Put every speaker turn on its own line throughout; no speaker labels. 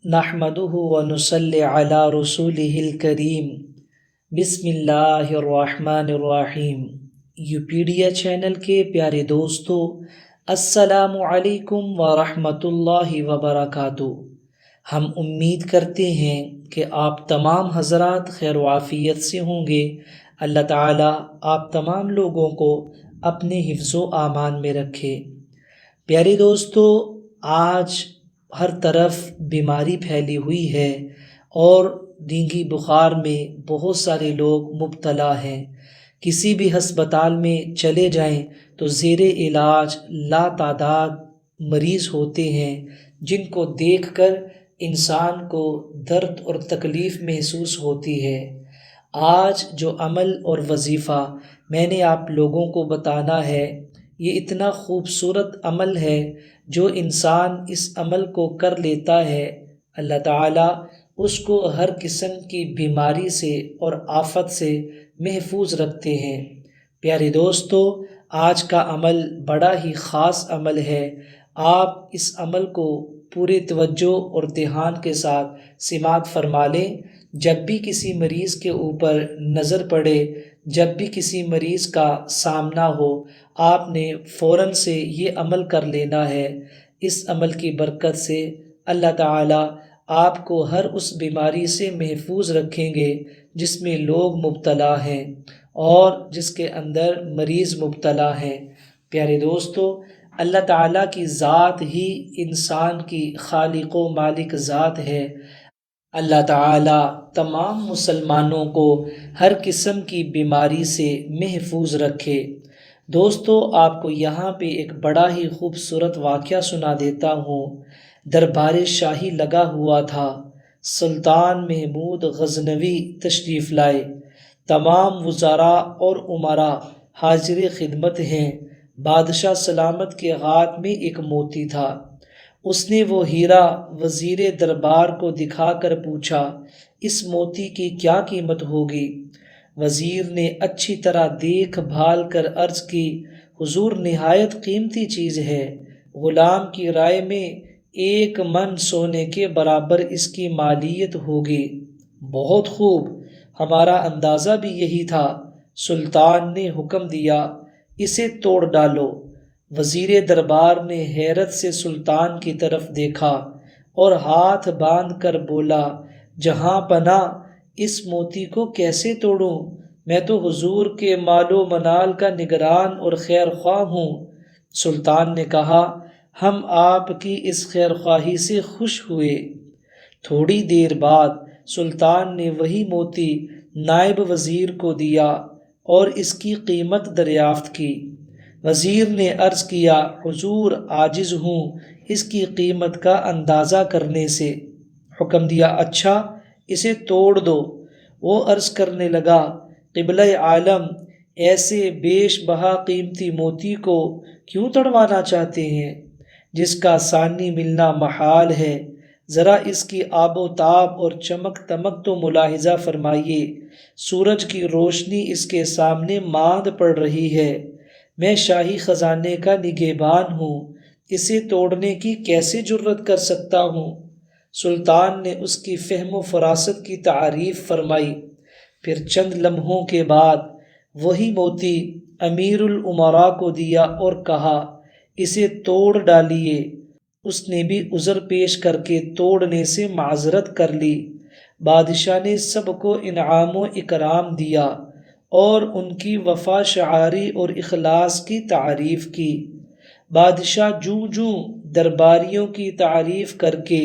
نحمده ونصلی علی رسوله الکریم بسم اللہ الرحمن الرحیم۔ یوپیڈیا چینل کے پیارے دوستو، السلام علیکم ورحمۃ اللہ وبرکاتہ۔ ہم امید کرتے ہیں کہ آپ تمام حضرات خیر و عافیت سے ہوں گے۔ اللہ تعالیٰ آپ تمام لوگوں کو اپنے حفظ و امان میں رکھے۔ پیارے دوستو، آج ہر طرف بیماری پھیلی ہوئی ہے اور ڈینگی بخار میں بہت سارے لوگ مبتلا ہیں۔ کسی بھی ہسپتال میں چلے جائیں تو زیر علاج لا تعداد مریض ہوتے ہیں، جن کو دیکھ کر انسان کو درد اور تکلیف محسوس ہوتی ہے۔ آج جو عمل اور وظیفہ میں نے آپ لوگوں کو بتانا ہے، یہ اتنا خوبصورت عمل ہے، جو انسان اس عمل کو کر لیتا ہے اللہ تعالیٰ اس کو ہر قسم کی بیماری سے اور آفت سے محفوظ رکھتے ہیں۔ پیارے دوستو، آج کا عمل بڑا ہی خاص عمل ہے۔ آپ اس عمل کو پورے توجہ اور دھیان کے ساتھ سماعت فرما لیں۔ جب بھی کسی مریض کے اوپر نظر پڑے، جب بھی کسی مریض کا سامنا ہو، آپ نے فوراً سے یہ عمل کر لینا ہے۔ اس عمل کی برکت سے اللہ تعالیٰ آپ کو ہر اس بیماری سے محفوظ رکھیں گے جس میں لوگ مبتلا ہیں اور جس کے اندر مریض مبتلا ہیں۔ پیارے دوستو، اللہ تعالیٰ کی ذات ہی انسان کی خالق و مالک ذات ہے۔ اللہ تعالیٰ تمام مسلمانوں کو ہر قسم کی بیماری سے محفوظ رکھے۔ دوستو، آپ کو یہاں پہ ایک بڑا ہی خوبصورت واقعہ سنا دیتا ہوں۔ دربار شاہی لگا ہوا تھا۔ سلطان محمود غزنوی تشریف لائے۔ تمام وزراء اور امراء حاضر خدمت ہیں۔ بادشاہ سلامت کے ہاتھ میں ایک موتی تھا۔ اس نے وہ ہیرا وزیر دربار کو دکھا کر پوچھا، اس موتی کی کیا قیمت ہوگی؟ وزیر نے اچھی طرح دیکھ بھال کر عرض کی، حضور نہایت قیمتی چیز ہے۔ غلام کی رائے میں 1 من سونے کے برابر اس کی مالیت ہوگی۔ بہت خوب، ہمارا اندازہ بھی یہی تھا۔ سلطان نے حکم دیا، اسے توڑ ڈالو۔ وزیر دربار نے حیرت سے سلطان کی طرف دیکھا اور ہاتھ باندھ کر بولا، جہاں پناہ، اس موتی کو کیسے توڑوں؟ میں تو حضور کے مال و منال کا نگران اور خیر خواہ ہوں۔ سلطان نے کہا، ہم آپ کی اس خیر خواہی سے خوش ہوئے۔ تھوڑی دیر بعد سلطان نے وہی موتی نائب وزیر کو دیا اور اس کی قیمت دریافت کی۔ وزیر نے عرض کیا، حضور عاجز ہوں اس کی قیمت کا اندازہ کرنے سے۔ حکم دیا، اچھا اسے توڑ دو۔ وہ عرض کرنے لگا، قبلہ عالم، ایسے بیش بہا قیمتی موتی کو کیوں تڑوانا چاہتے ہیں، جس کا ثانی ملنا محال ہے؟ ذرا اس کی آب و تاب اور چمک دمک تو ملاحظہ فرمائیے۔ سورج کی روشنی اس کے سامنے ماند پڑ رہی ہے۔ میں شاہی خزانے کا نگہبان ہوں، اسے توڑنے کی کیسے جرت کر سکتا ہوں؟ سلطان نے اس کی فہم و فراست کی تعریف فرمائی۔ پھر چند لمحوں کے بعد وہی موتی امیر الامراء کو دیا اور کہا، اسے توڑ ڈالیے۔ اس نے بھی عذر پیش کر کے توڑنے سے معذرت کر لی۔ بادشاہ نے سب کو انعام و اکرام دیا اور ان کی وفا شعاری اور اخلاص کی تعریف کی۔ بادشاہ جوں جوں درباریوں کی تعریف کر کے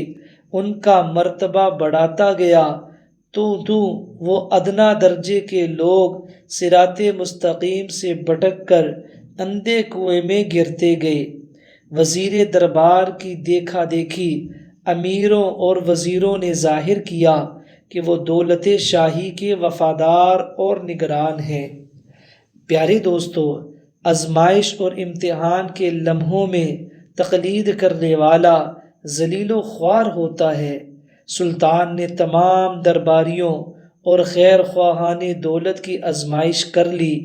ان کا مرتبہ بڑھاتا گیا، تو وہ ادنا درجے کے لوگ صراط مستقیم سے بھٹک کر اندھے کنویں میں گرتے گئے۔ وزیر دربار کی دیکھا دیکھی امیروں اور وزیروں نے ظاہر کیا کہ وہ دولت شاہی کے وفادار اور نگران ہیں۔ پیارے دوستو، آزمائش اور امتحان کے لمحوں میں تقلید کرنے والا ذلیل و خوار ہوتا ہے۔ سلطان نے تمام درباریوں اور خیر خواہان دولت کی آزمائش کر لی۔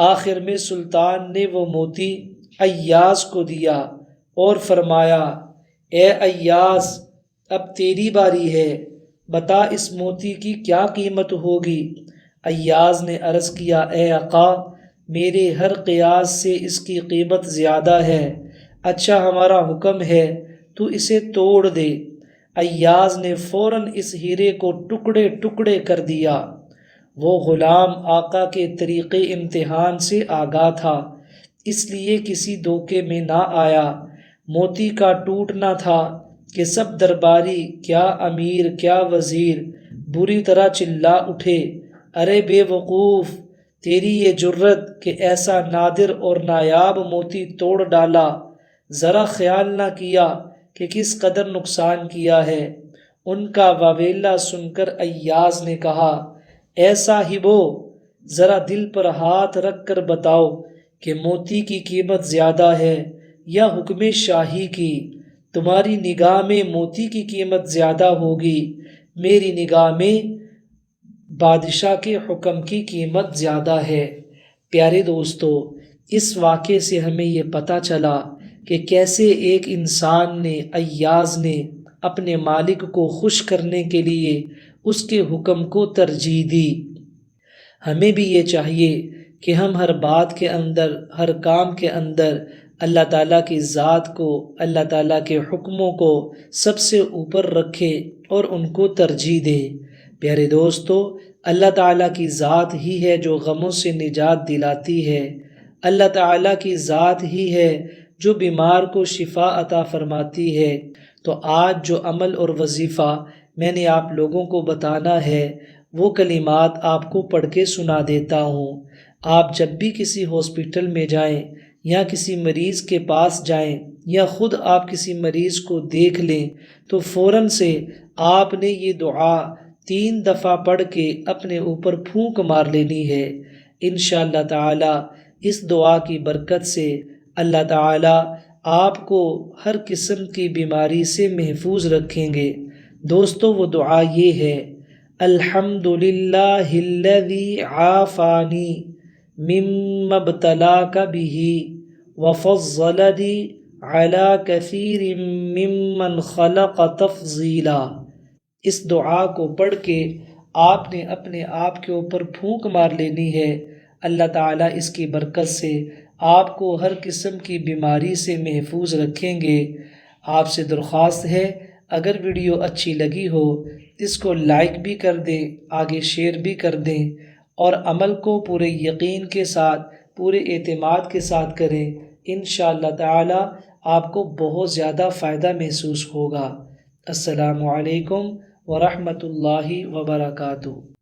آخر میں سلطان نے وہ موتی ایاز کو دیا اور فرمایا، اے ایاز، اب تیری باری ہے، بتا اس موتی کی کیا قیمت ہوگی؟ ایاز نے عرض کیا، اے آقا، میرے ہر قیاس سے اس کی قیمت زیادہ ہے۔ اچھا، ہمارا حکم ہے تو اسے توڑ دے۔ ایاز نے فوراً اس ہیرے کو ٹکڑے ٹکڑے کر دیا۔ وہ غلام آقا کے طریقے امتحان سے آگاہ تھا، اس لیے کسی دھوکے میں نہ آیا۔ موتی کا ٹوٹنا تھا کہ سب درباری، کیا امیر کیا وزیر، بری طرح چلا اٹھے، ارے بے وقوف، تیری یہ جرت کہ ایسا نادر اور نایاب موتی توڑ ڈالا، ذرا خیال نہ کیا کہ کس قدر نقصان کیا ہے۔ ان کا واویلا سن کر ایاز نے کہا، اے صاحبو، ذرا دل پر ہاتھ رکھ کر بتاؤ کہ موتی کی قیمت زیادہ ہے یا حکم شاہی کی؟ تمہاری نگاہ میں موتی کی قیمت زیادہ ہوگی، میری نگاہ میں بادشاہ کے حکم کی قیمت زیادہ ہے۔ پیارے دوستو، اس واقعے سے ہمیں یہ پتہ چلا کہ کیسے ایک انسان نے، ایاز نے، اپنے مالک کو خوش کرنے کے لیے اس کے حکم کو ترجیح دی۔ ہمیں بھی یہ چاہیے کہ ہم ہر بات کے اندر، ہر کام کے اندر اللہ تعالیٰ کی ذات کو، اللہ تعالیٰ کے حکموں کو سب سے اوپر رکھیں اور ان کو ترجیح دیں۔ پیارے دوستو، اللہ تعالیٰ کی ذات ہی ہے جو غموں سے نجات دلاتی ہے۔ اللہ تعالیٰ کی ذات ہی ہے جو بیمار کو شفا عطا فرماتی ہے۔ تو آج جو عمل اور وظیفہ میں نے آپ لوگوں کو بتانا ہے، وہ کلمات آپ کو پڑھ کے سنا دیتا ہوں۔ آپ جب بھی کسی ہاسپٹل میں جائیں یا کسی مریض کے پاس جائیں یا خود آپ کسی مریض کو دیکھ لیں تو فوراً سے آپ نے یہ دعا 3 دفعہ پڑھ کے اپنے اوپر پھونک مار لینی ہے۔ انشاءاللہ تعالی اس دعا کی برکت سے اللہ تعالی آپ کو ہر قسم کی بیماری سے محفوظ رکھیں گے۔ دوستو، وہ دعا یہ ہے، الحمدللہ الذی عافانی مما ابتلاک بہ وفضلنی علی کثیر ممن خلق تفضیلا۔ اس دعا کو پڑھ کے آپ نے اپنے آپ کے اوپر پھونک مار لینی ہے۔ اللہ تعالیٰ اس کی برکت سے آپ کو ہر قسم کی بیماری سے محفوظ رکھیں گے۔ آپ سے درخواست ہے، اگر ویڈیو اچھی لگی ہو اس کو لائک بھی کر دیں، آگے شیئر بھی کر دیں، اور عمل کو پورے یقین کے ساتھ، پورے اعتماد کے ساتھ کریں۔ انشاءاللہ تعالی آپ کو بہت زیادہ فائدہ محسوس ہوگا۔ السلام علیکم ورحمۃ اللہ وبرکاتہ۔